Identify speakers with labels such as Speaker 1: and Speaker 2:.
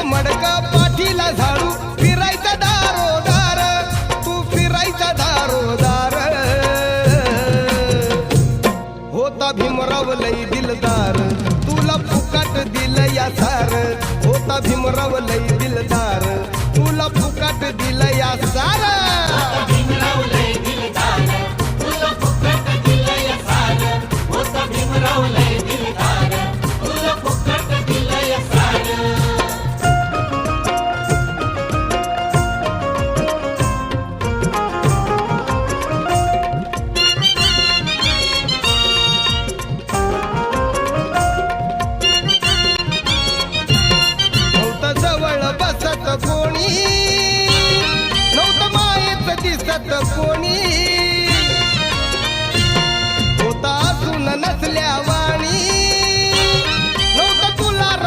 Speaker 1: मडका पाठीला झाडू फिरायचा दारोदार तू फिरायचा दारोदार होता भीमराव लई दिलदार तुला फुकाट दिलं या सार होता भीमराव लई दिलदार तुला फुकाट दिलं या सार
Speaker 2: भीमराव लय दिलदार तुला फुकट दिलं या सार होता भीमराव लय दिलदार तुला फुकट दिलं या सार
Speaker 1: नव्हतं जवळ बसत कोणी नव्हतं मायेत दिसत कोणी